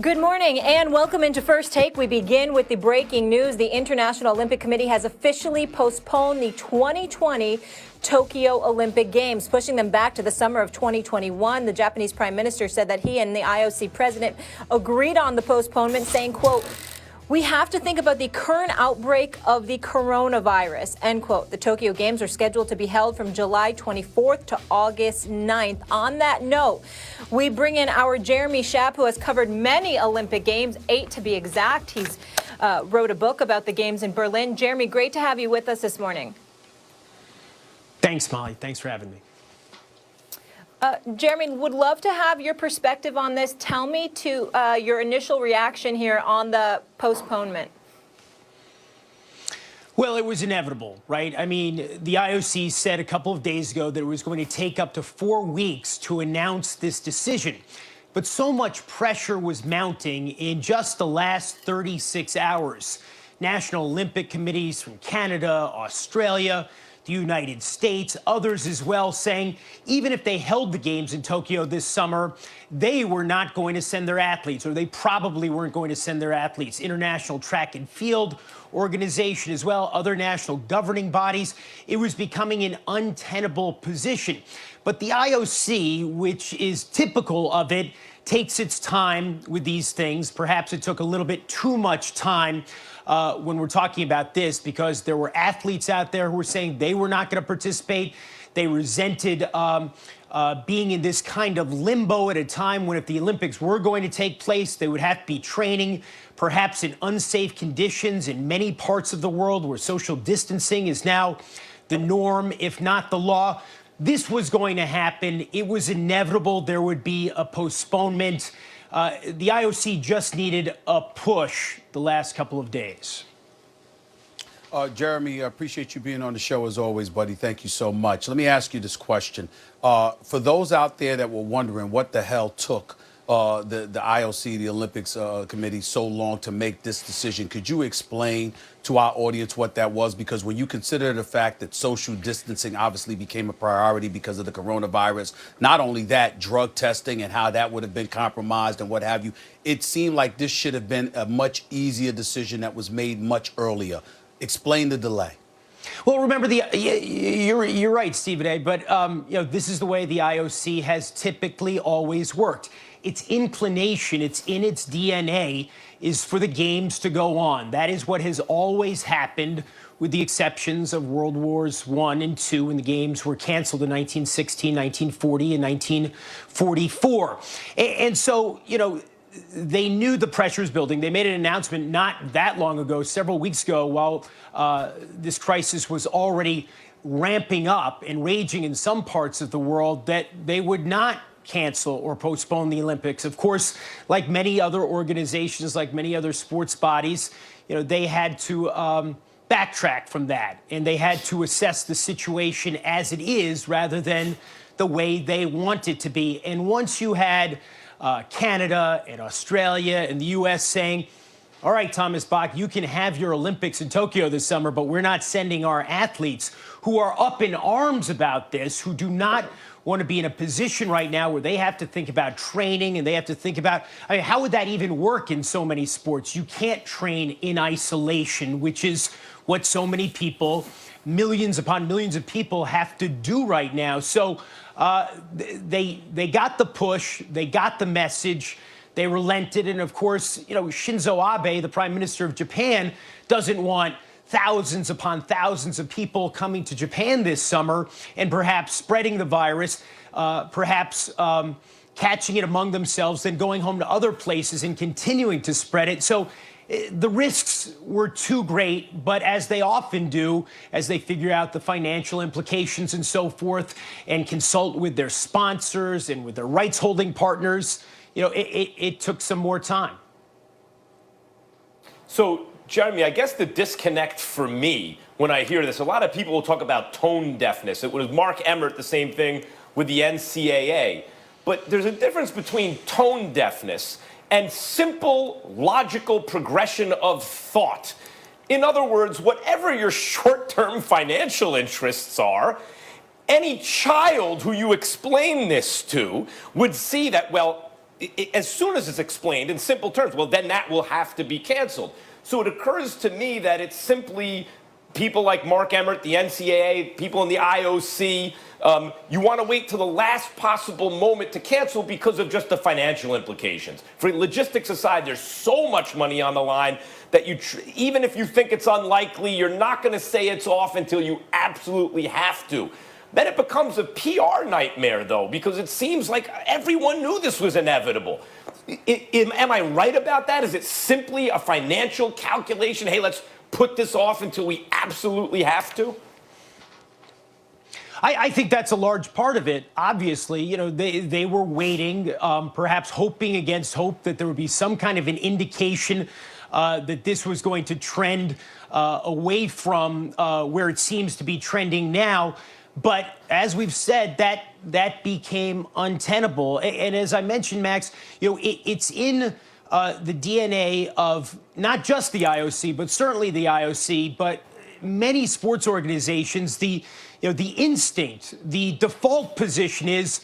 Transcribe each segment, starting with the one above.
Good morning and welcome into First Take. We begin with the breaking news. The International Olympic Committee has officially postponed the 2020 Tokyo Olympic Games, pushing them back to the summer of 2021. The Japanese Prime Minister said that he and the IOC president agreed on the postponement, saying, quote, "We have to think about the current outbreak of the coronavirus," end quote. The Tokyo Games are scheduled to be held from July 24th to August 9th. On that note, we bring in our Jeremy Schaap, who has covered many Olympic Games, 8 to be exact. He's wrote a book about the Games in Berlin. Jeremy, great to have you with us this morning. Thanks, Molly. Thanks for having me. Jeremy, would love to have your perspective on this. Tell me to your initial reaction here on the postponement. Well, it was inevitable, right? I mean, the IOC said a couple of days ago that it was going to take up to 4 weeks to announce this decision. But so much pressure was mounting in just the last 36 hours. National Olympic committees from Canada, Australia, the United States, others as well, saying even if they held the games in Tokyo this summer, they were not going to send their athletes, or they probably weren't going to send their athletes. International Track and Field Organization as well, other national governing bodies. It was becoming an untenable position. But the IOC, which is typical of it, takes its time with these things. Perhaps it took a little bit too much time when we're talking about this, because there were athletes out there who were saying they were not going to participate. They resented being in this kind of limbo at a time when if the Olympics were going to take place, they would have to be training, perhaps in unsafe conditions in many parts of the world where social distancing is now the norm, if not the law. This was going to happen. It was inevitable there would be a postponement. The IOC just needed a push the last couple of days. Jeremy, I appreciate you being on the show as always, buddy. Thank you so much. Let me ask you this question. For those out there that were wondering what the hell took the IOC, the Olympics Committee, so long to make this decision, could you explain to our audience what that was? Because when you consider the fact that social distancing obviously became a priority because of the coronavirus, not only that, drug testing and how that would have been compromised and what have you, it seemed like this should have been a much easier decision that was made much earlier. Explain the delay. Well, remember, you're right, Stephen A., but this is the way the IOC has typically always worked. Its inclination, it's in its DNA, is for the games to go on. That is what has always happened, with the exceptions of World Wars I and II, when the games were canceled in 1916, 1940, and 1944. And so, they knew the pressure was building. They made an announcement not that long ago, several weeks ago, while this crisis was already ramping up and raging in some parts of the world, that they would not cancel or postpone the Olympics. Of course, like many other organizations, like many other sports bodies, they had to backtrack from that, and they had to assess the situation as it is rather than the way they want it to be. And once you had Canada and Australia and the U.S. saying, all right, Thomas Bach, you can have your Olympics in Tokyo this summer, but we're not sending our athletes, who are up in arms about this, who do not want to be in a position right now where they have to think about training and they have to think about, how would that even work in so many sports? You can't train in isolation, which is what so many people, millions upon millions of people, have to do right now. So they got the push, they got the message, they relented. And of course, Shinzo Abe, the Prime Minister of Japan, doesn't want thousands upon thousands of people coming to Japan this summer and perhaps spreading the virus, perhaps catching it among themselves, then going home to other places and continuing to spread it. So the risks were too great, but as they often do, as they figure out the financial implications and so forth, and consult with their sponsors and with their rights-holding partners, it took some more time. So, Jeremy, I guess the disconnect for me when I hear this, a lot of people will talk about tone deafness. It was Mark Emmert, the same thing with the NCAA. But there's a difference between tone deafness and simple, logical progression of thought. In other words, whatever your short-term financial interests are, any child who you explain this to would see that, well, as soon as it's explained in simple terms, well, then that will have to be canceled. So it occurs to me that it's simply people like Mark Emmert, the NCAA, people in the IOC. You want to wait till the last possible moment to cancel because of just the financial implications. For logistics aside, there's so much money on the line that even if you think it's unlikely, you're not going to say it's off until you absolutely have to. Then it becomes a PR nightmare, though, because it seems like everyone knew this was inevitable. Am I right about that? Is it simply a financial calculation? Hey, let's put this off until we absolutely have to? I think that's a large part of it. Obviously, you know, they were waiting, perhaps hoping against hope that there would be some kind of an indication that this was going to trend away from where it seems to be trending now. But as we've said, that became untenable. And as I mentioned, Max, you know, it's in the DNA of not just the IOC, but certainly the IOC, but many sports organizations. The instinct, the default position is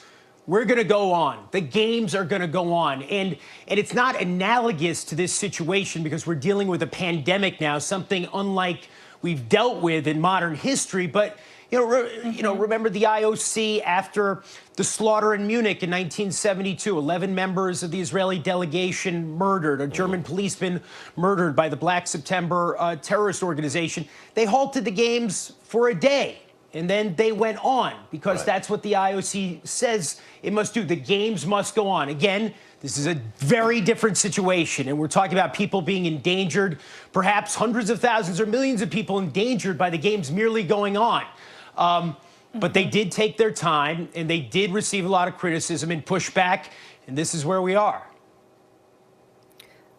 we're going to go on. The games are going to go on. And it's not analogous to this situation because we're dealing with a pandemic now, something unlike we've dealt with in modern history. But remember the IOC after the slaughter in Munich in 1972, 11 members of the Israeli delegation murdered, a German policeman murdered by the Black September terrorist organization. They halted the games for a day, and then they went on because that's what the IOC says it must do. The games must go on. Again, this is a very different situation, and we're talking about people being endangered, perhaps hundreds of thousands or millions of people endangered by the games merely going on. But they did take their time, and they did receive a lot of criticism and pushback, and this is where we are.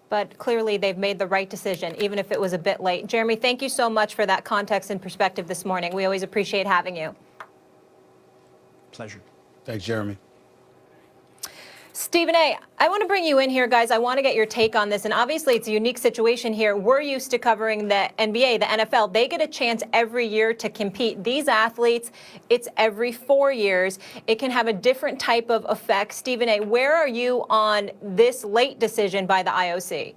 But clearly they've made the right decision, even if it was a bit late. Jeremy, thank you so much for that context and perspective this morning. We always appreciate having you. Pleasure. Thanks, Jeremy. Stephen A., I want to bring you in here, guys. I want to get your take on this. And obviously, it's a unique situation here. We're used to covering the NBA, the NFL. They get a chance every year to compete. These athletes, it's every 4 years. It can have a different type of effect. Stephen A., where are you on this late decision by the IOC?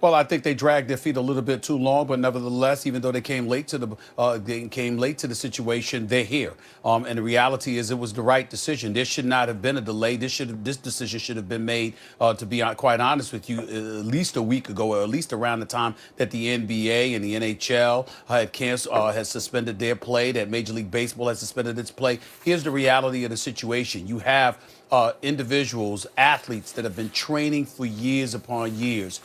Well, I think they dragged their feet a little bit too long, but nevertheless, even though they came late to the situation, they're here. And the reality is, it was the right decision. There should not have been a delay. This decision should have been made, to be quite honest with you, at least a week ago, or at least around the time that the NBA and the NHL had suspended their play, that Major League Baseball has suspended its play. Here's the reality of the situation: you have individuals, athletes that have been training for years upon years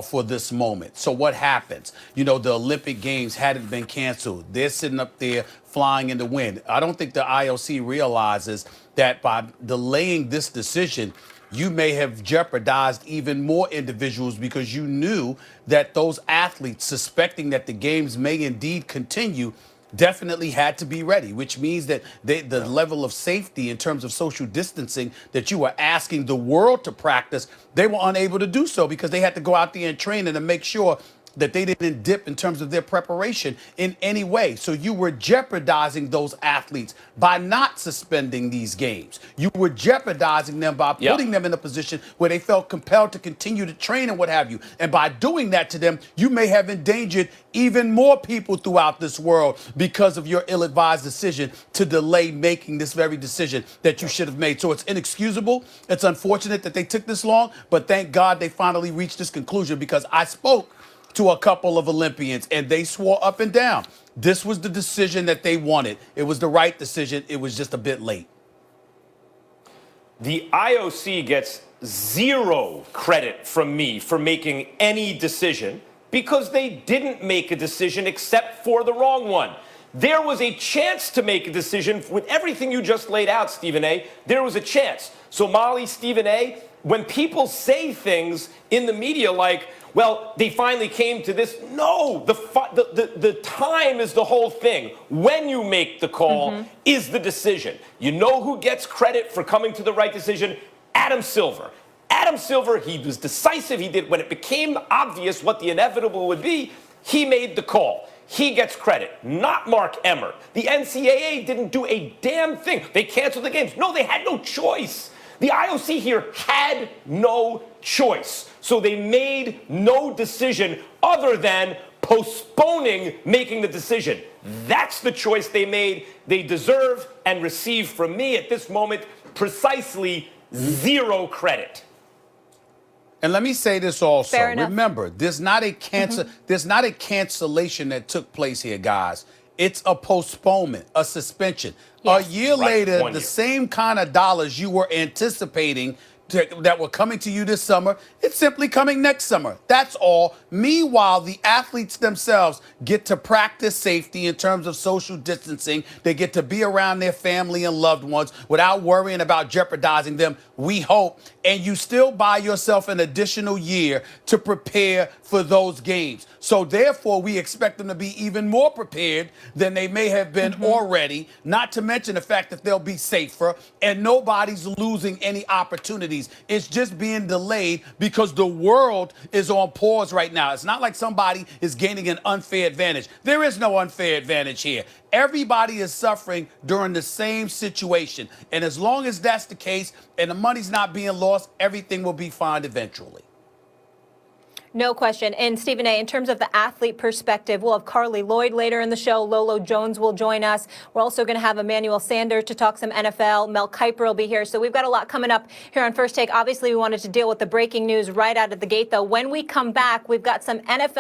for this moment. So what happens? You know, the Olympic Games hadn't been canceled. They're sitting up there flying in the wind. I don't think the IOC realizes that by delaying this decision, you may have jeopardized even more individuals, because you knew that those athletes, suspecting that the games may indeed continue, definitely had to be ready, which means that the level of safety in terms of social distancing that you were asking the world to practice, they were unable to do so because they had to go out there and train and to make sure that they didn't dip in terms of their preparation in any way. So you were jeopardizing those athletes by not suspending these games. You were jeopardizing them by putting them in a position where they felt compelled to continue to train and what have you. And by doing that to them, you may have endangered even more people throughout this world because of your ill-advised decision to delay making this very decision that you should have made. So it's inexcusable. It's unfortunate that they took this long, but thank God they finally reached this conclusion, because I spoke to a couple of Olympians, and they swore up and down this was the decision that they wanted. It was the right decision. It was just a bit late. The IOC gets zero credit from me for making any decision, because they didn't make a decision except for the wrong one. There was a chance to make a decision with everything you just laid out, Stephen A. There was a chance. So, Molly, Stephen A., when people say things in the media like, well, they finally came to this. No, the time is the whole thing. When you make the call is the decision. You know who gets credit for coming to the right decision? Adam Silver. Adam Silver, he was decisive. He did, when it became obvious what the inevitable would be, he made the call. He gets credit, not Mark Emmert. The NCAA didn't do a damn thing. They canceled the games. No, they had no choice. The IOC here had no choice. So they made no decision other than postponing making the decision. That's the choice they made. They deserve and receive from me at this moment precisely zero credit. And let me say this also. Fair enough. Remember, there's not a cancellation that took place here, guys. It's a postponement, a suspension. Yes. A year Right, later, 1 the year. same kind of dollars you were anticipating that were coming to you this summer, it's simply coming next summer. That's all. Meanwhile, the athletes themselves get to practice safety in terms of social distancing. They get to be around their family and loved ones without worrying about jeopardizing them, we hope. And you still buy yourself an additional year to prepare for those games. So therefore, we expect them to be even more prepared than they may have been already, not to mention the fact that they'll be safer and nobody's losing any opportunities. It's just being delayed because the world is on pause right now. It's not like somebody is gaining an unfair advantage. There is no unfair advantage here. Everybody is suffering during the same situation. And as long as that's the case and the money's not being lost, everything will be fine eventually. No question. And Stephen A., in terms of the athlete perspective, we'll have Carly Lloyd later in the show. Lolo Jones will join us. We're also going to have Emmanuel Sanders to talk some NFL. Mel Kiper will be here. So we've got a lot coming up here on First Take. Obviously, we wanted to deal with the breaking news right out of the gate, though. When we come back, we've got some NFL